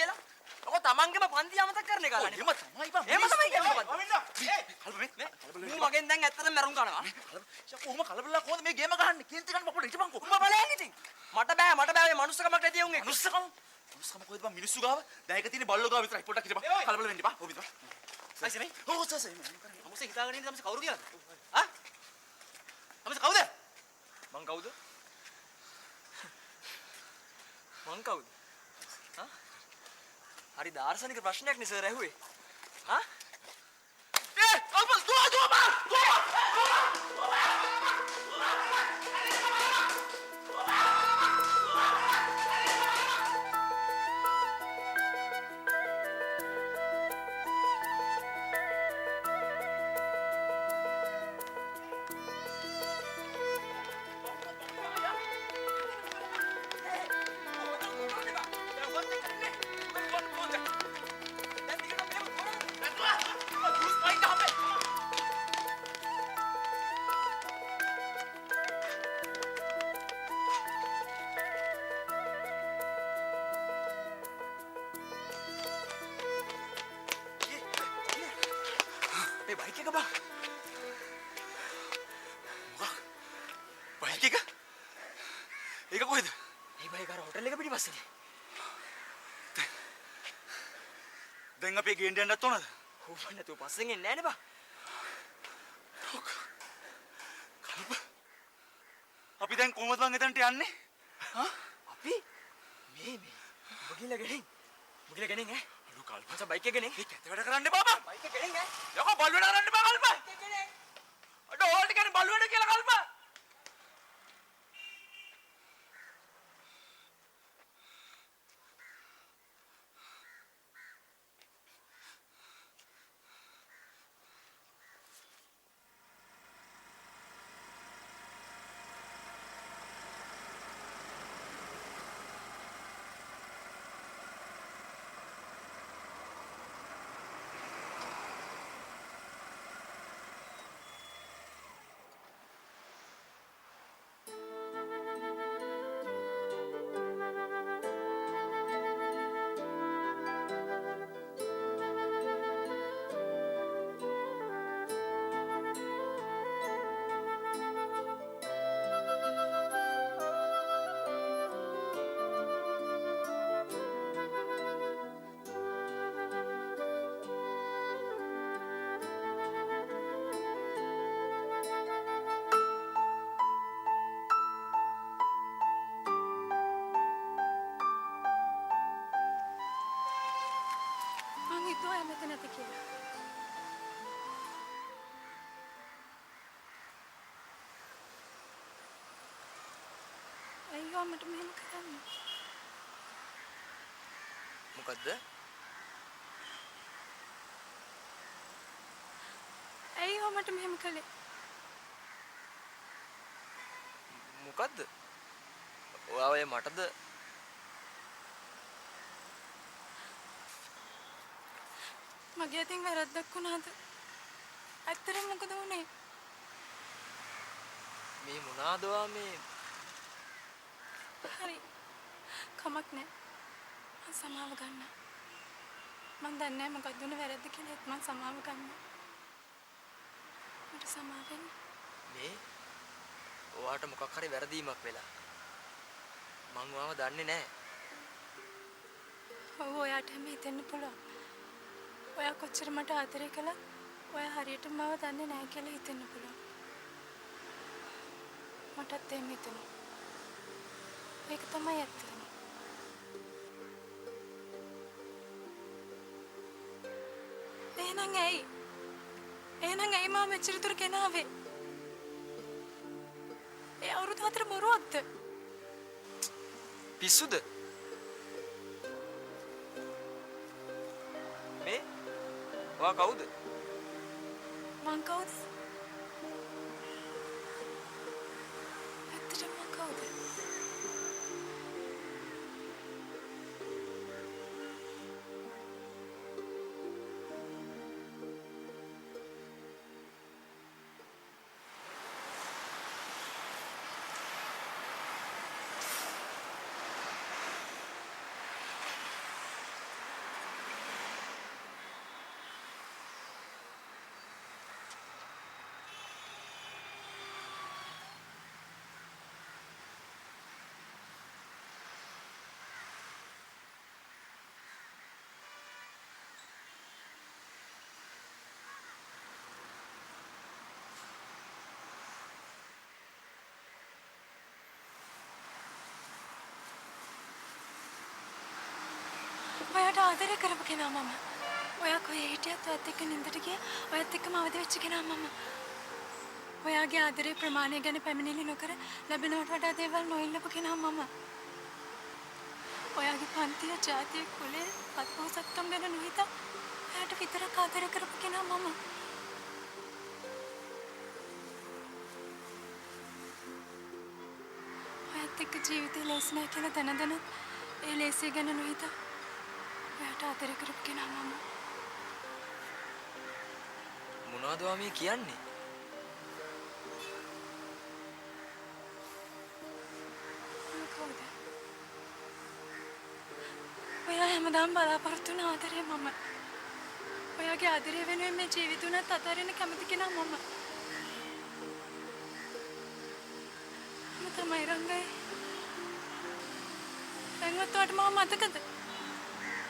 කියලා. ඔක තමන්ගේම පන්ති අමතක කරන එක අනේ. එහෙම තමයි බං. එහෙම තමයි කියන්නේ මොකද්ද? අවින්ද. කලබල මූ මගෙන් දැන් ඇත්තටම මැරුම් කනවා. කොහොම කලබලලා කොහොමද මේ ගේම ගහන්නේ? කේන්ති ගන්න පොඩ්ඩක් හිටපන්කෝ. උඹ බලයන් ඉතින්. මට බෑ මේ මනුස්සකමක් නැති උන් එක. මනුස්සකම කොහෙද බං මිනිස්සු ගාව? දැන් එක තියෙන්නේ බල්ලෝ ගාව විතරයි. පොඩ්ඩක් හිටපන්. කලබල වෙන්න එපා. ඔව් විතර. අයිසනේ. ඔව් සසයි. අමුසේ හිතාගෙන ඉන්නේ තමයි කවුරු කියලාද? ආ? අමුසේ කවුද? මං කවුද? මං කවුද? ආ? හරි දාර්ශනික ප්‍රශ්නයක් නේ සර් ඇහුවේ. ආ? අල්පස් දුවා මේ බයික් එක බං. බයික් එක? ඒක කොහෙද? මේ බයික් අර හොටල් එක පිටිපස්සේනේ. දැන් අපේ ගේන්න යන්නත් ඕනද? ඕක නැතුව පස්සෙන් එන්නේ නැහැ නේ බං. අපි දැන් කොහොමද මං එතනට යන්නේ? හා? අපි මේ බගිලා ගෙනින්. බගිලා ගෙනින් ඈ. අලු කල්ප. මචං බයික් එක ගෙනින්. මේ කැත වැඩ කරන්න එපා බං. බයික් එක ගෙනින් ඈ. යකෝ බල් වැඩ කරන්න එපා කල්ප. බයික් එක ගෙනින්. අඩ ඕල්ට කියන්නේ බල් වැඩ කියලා කල්ප. මෙතන නැති කියලා. අයියෝ මට මෙහෙම කරන්න. මොකද්ද? අයියෝ මට මෙහෙම කළේ. මොකද්ද? ඔයා ඔය මටද මගේ අතින් වැරද්දක් වුණාද? ඇත්තටම මොකද වුනේ? මේ මොනවාද ඔයා මේ හරි. කමක් නැහැ. මම සමාව ගන්න. මම දන්නේ නැහැ මොකක්ද උනේ වැරද්ද කියලා ඒත් මම සමාව ගන්න. මට සමාව වෙන්න. මේ ඔයාට මොකක් හරි වැරදීමක් වෙලා. මං ඔයාව දන්නේ නැහැ. ඔව් ඔයාට හැම හිතෙන්න පුළුවන්. ඔයා කොච්චර මට ආදරය කළත් ඔයා හරියටම මව දන්නේ නැහැ කියලා හිතෙන්න පුළුවන්. මටත් එහෙම හිතෙනවා. ඒක තමයි ඇත්තම. එහෙනම් ඇයි මම මෙච්චර දුර ගෙනාවේ? ඒ අවුරුදු 4 බොරුවක්ද? පිස්සුද? මේ ඔයා කවුද? මං කවුද? ඇත්තටම මං කවුද? ආදරය කරපු කෙනා මම. ඔයා කොහේ හිටියත් ඔයත් එක්ක නින්දට ගියා. ඔයත් එක්කම අවදි වෙච්ච කෙනා මම. ඔයාගේ ආදරේ ප්‍රමාණය ගැන පැමිණිලි නොකර ලැබෙනවට වඩා දේවල් නොඉල්ලපු කෙනා මම. ඔයාගේ පන්තිය, ජාතිය, කුලය, පත්පොහොසත්කම් ගැන නොහිතා ඔයාට විතරක් ආදරය කරපු කෙනා මම. ඔයත් එක්ක ජීවිතේ ලේසි නෑ කියලා දැන ඒ ලේසිය ගැන නොහිතා ඔයාට ආදරය කරපු කෙනා මම. මොනවද ඔයා මේ කියන්නේ? කවුද? ඔයා හැමදාම බලාපොරොත්තු වුණ ආදරේ මම. ඔයාගේ ආදරය වෙනුවෙන් මේ ජීවිත උනත් අතාරින්න කැමති කෙනා මම. මම තමයි රංගයි. දැන්වත් ඔයාට මම මතකද?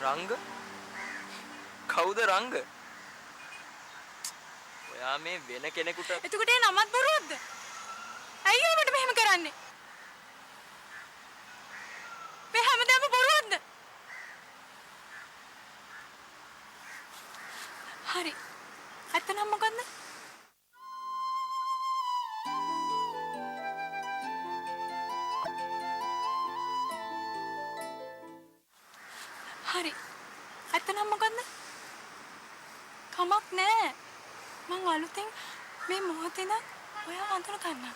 රංග? කවුද රංග? ඔයා මේ වෙන කෙනෙකුට එතකොට ඒ නමත් බොරුවක්ද? ඇයි ඔය මට මෙහෙම කරන්නේ? මේ හැමදාම බොරුවක්ද? හරි. ඇත්ත නම් මොකද්ද? හරි. ඇත්ත නම් මොකද්ද? කමක් නෑ. මං අලුතෙන් මේ මොහොතේ ඉඳන් ඔයාව අඳුන ගන්නවා.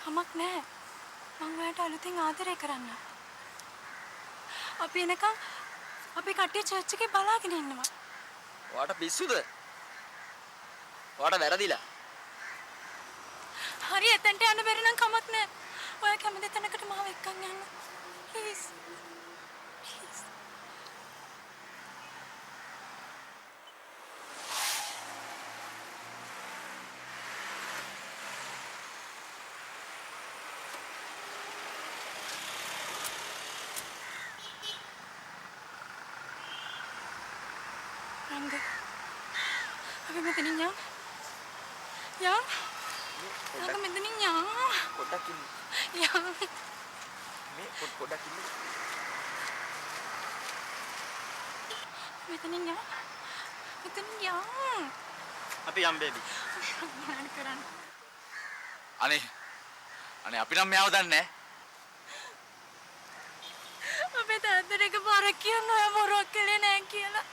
කමක් නෑ. මං ඔයාට අලුතෙන් ආදරය කරන්න. අපි එනකන් අපි කට්ටිය චර්ච් එකේ බලාගෙන ඉන්නවා. ඔයාට පිස්සුද? ඔයාට වැරදිලා. හරි එතනට යන්න බැරි නම් කමක් නෑ. ඔයා කැමති තැනකට මාව එක්කන් යන්න. ප්ලීස්. ප්ලීස්. රංග. අපි මෙතනින් යමු. යමු. රංග මෙතනින් යමු. පොඩ්ඩක් ඉන්න. යමු. මේ පොඩ්ඩක් ඉන්න. මෙතනින් යමු. මෙතනින් යමු. අපි යම් බේබි. මොනවද කරන්නේ? අනේ අපි නම් මෙයාව දන්නේ නැහැ. අපේ තාත්තට එකපාරක් කියන්න ඔය බොරුවක් කළේ නෑ කියලා.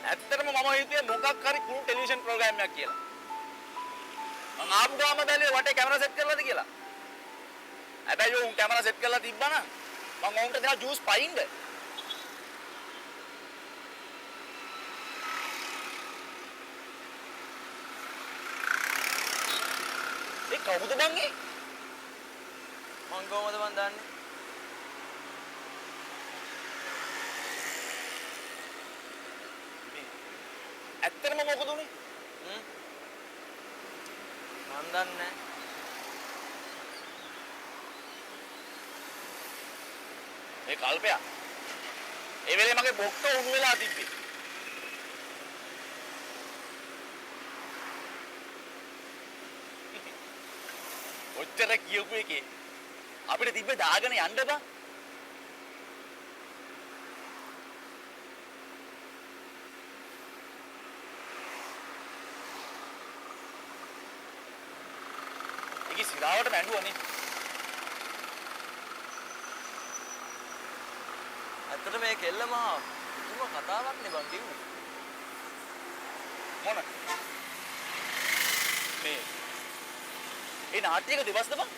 ඇත්තටම මම හිතුවේ මොකක් හරි කුණු ටෙලිවිෂන් ප්‍රෝග්‍රෑම් එකක් කියලා. මම ආපු ගාම බැලුවේ වටේ කැමරා සෙට් කරලාද කියලා. හැබැයි උන් කැමරා සෙට් කරලා තිබ්බනම් මම උන්ට දෙනවා ජූස් පයින්ද. ඒ කවුද බං ඒ? මං කොහමද මන් දන්නේ? ඇත්තටම මොකද උනේ? මන් දන්නේ නැහැ. ඒ කල්පයා. ඒ වෙලේ මගේ බොක්ක උණු වෙලා තිබ්බේ. ඔච්චර කියපු එකේ අපිට තිබ්බේ දාගෙන යන්න බා. ඒකේ සිරාවට මැඬුවනේ. ඇත්තට මේ කෙල්ල මහා පුදුම කතාවක් නේ බං කිව්වේ. මොන? මේ ඒ නාට්‍යයක දෙවස්ද බං?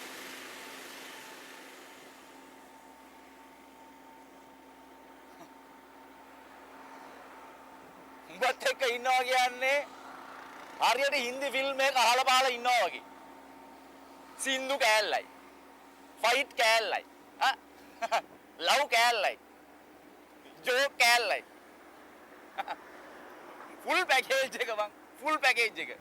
උඹත් එක්ක ඉන්නවා කියන්නේ හරියට හින්දි ෆිල්ම් එකක අහලා පහලා ඉන්නවා වගේ. සින්දු කෑල්ලයි. ෆයිට් කෑල්ලයි. ලව් කෑල්ලයි. ජෝක් කෑල්ලයි. ෆුල් පැකේජ් එක බං. ෆුල් පැකේජ් එක.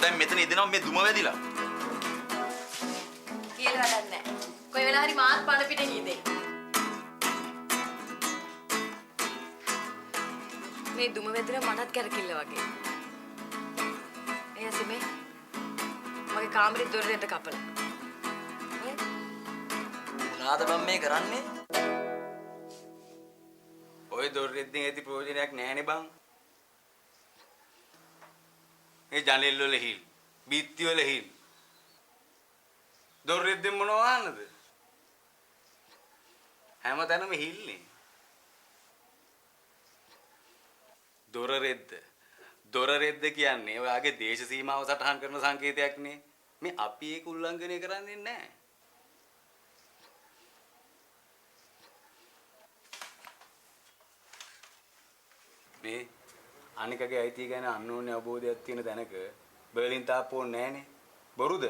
දැන් මෙතන ඉදෙනවා මේ දුම වැදිලා. කියලා වැඩක් නැහැ. කොයි වෙලාව හරි මාත් පණ පිටේ නීදේ. මේ දුම වැදිලා මටත් කැරකිල්ල වගේ. එයා සෙමේ මගේ කාමරේ දොර දෙන්න කපලා. මොනවාද බම් මේ කරන්නේ? ඔය දොර දෙද්දින් ඇති ප්‍රයෝජනයක් නැහැනේ බං. මේ ජනෙල් වල හිල්, බිත්ති වල හිල්. දොර දෙද්දින් මොනව ආන්නද? හැමතැනම හිල්නේ. දොර රෙද්ද කියන්නේ ඔයාගේ දේශ සීමාව සටහන් කරන සංකේතයක් නේ. මේ අපි ඒක උල්ලංඝනය කරන්නේ නැහැ. මේ අනිකගේ අයිතිය ගැන අන්නෝන්‍ය අවබෝධයක් තියෙන තැනක බර්ලින් තාප්පෝ නැහනේ. බොරුද?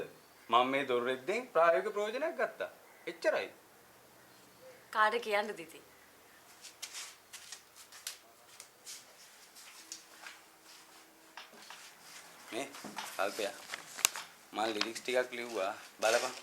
මම මේ දොර රෙද්දෙන් ප්‍රායෝගික ප්‍රයෝජනයක් ගත්තා. එච්චරයි. කාට කියන්නද ඉතින්? මේ අල්පයා මම ලිරික්ස් ටිකක් ලිව්වා බලපන්.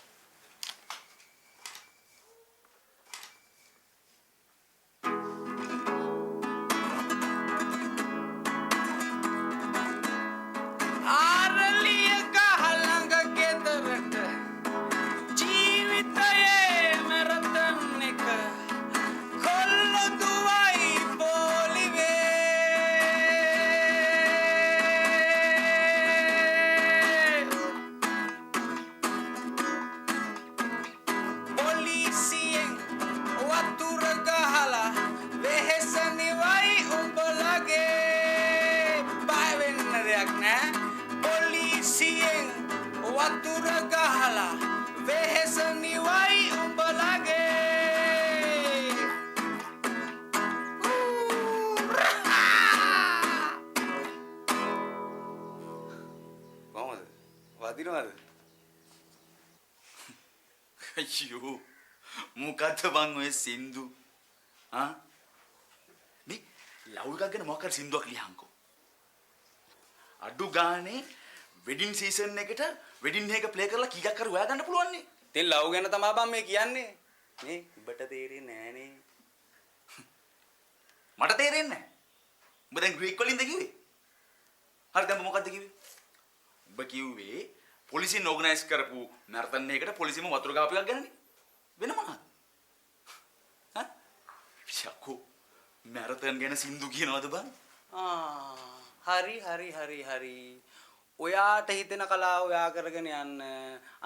වදිනවද? අයියෝ මොකද්ද බං ඔය සින්දු? මේ ලව් එකක් ගැන මොකක්ද සින්දුවක් ලියහන්කෝ. අඩු ගානේ වෙඩින් සීසන් එකට වෙඩින් එක ප්ලේ කරලා කීයක් කර හොයා ගන්න පුළුවන් නේ. ඉතින් ලව් ගැන තමයි බං මේ කියන්නේ. මේ උඹට තේරෙන්නේ නැහනේ. මට තේරෙන්නේ නැහැ. උඹ දැන් ග්‍රීක් වලින්ද කිව්වේ? හරි දැන් මොකද්ද කිව්වේ? උඹ කිව්වේ පොලිසියෙන් ඕගනයිස් කරපු මැරතන් එකකට පොලිසියම වතුර ගාපු එකක් ගැනනේ. වෙන මොනවද? ෂකෝ මැරතන් ගැන සින්දු කියනවද බං? හරි. ඔයාට හිතෙන කලාව ඔයා කරගෙන යන්න.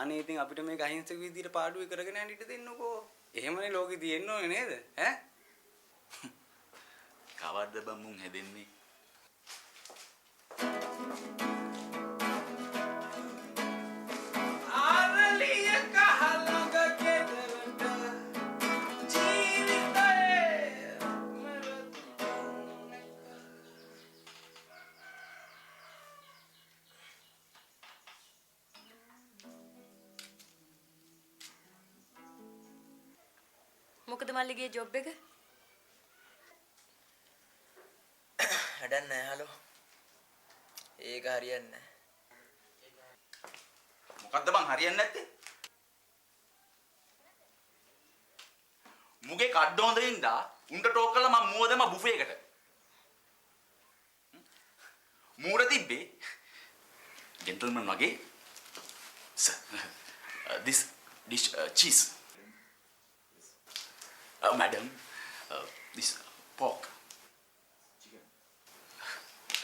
අනේ ඉතින් අපිට මේක අහිංසක විදියට පාඩුවේ කරගෙන යන්න ඉඩ දෙන්නකෝ. එහෙමනේ ලෝකෙ තියෙන්න ඕනේ නේද? ඈ? කවද්ද බං මුන් හැදෙන්නේ? මොකද මල්ලිගේ ජොබ් එක? වැඩක් නැහැ හලෝ. ඒක හරියන්නේ නැහැ. මොකද්ද බං හරියන්නේ නැත්තේ? මුගේ කඩ හොඳ ඉඳා උන්ට ටෝක් කළා මම මුව දෙම බුෆේ එකට. මූර තිබ්බේ ජෙන්ටල්මන් වගේ sir this dish cheese madam this pork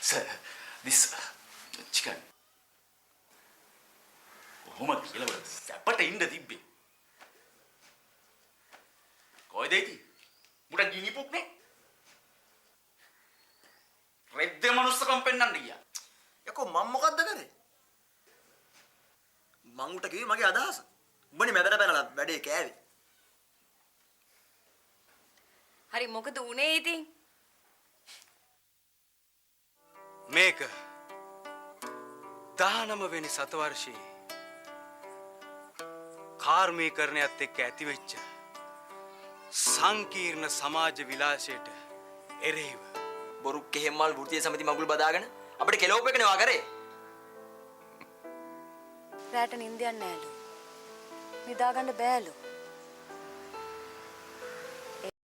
sir this chicken කොහොම කියලා බලන්න සැපට ඉන්න තිබ්බේ කොයිද ඉති මුට ගිනිපුක් නේ රෙද්ද මනුස්සකම් පෙන්නන්න ගියා යකෝ මම මොකද්ද කරේ? මං උට කිව්වේ මගේ අදහස. උඹනේ මැදට පැනලා වැඩේ කෑවේ. හරි මොකද උනේ ඉතින්? මේක 19 වෙනි සතවර්ෂයේ කාර්මීකරණයත් එක්ක ඇතිවෙච්ච සංකීර්ණ සමාජ විලාසයට එරෙහිව බොරු කෙහෙම්මල් වෘත්තීය සමිති මගුල් බදාගෙන අපිට කෙලෝප් එකනේ වා කරේ. රැට නිින්දයක් නෑලු. නිදාගන්න බෑලු.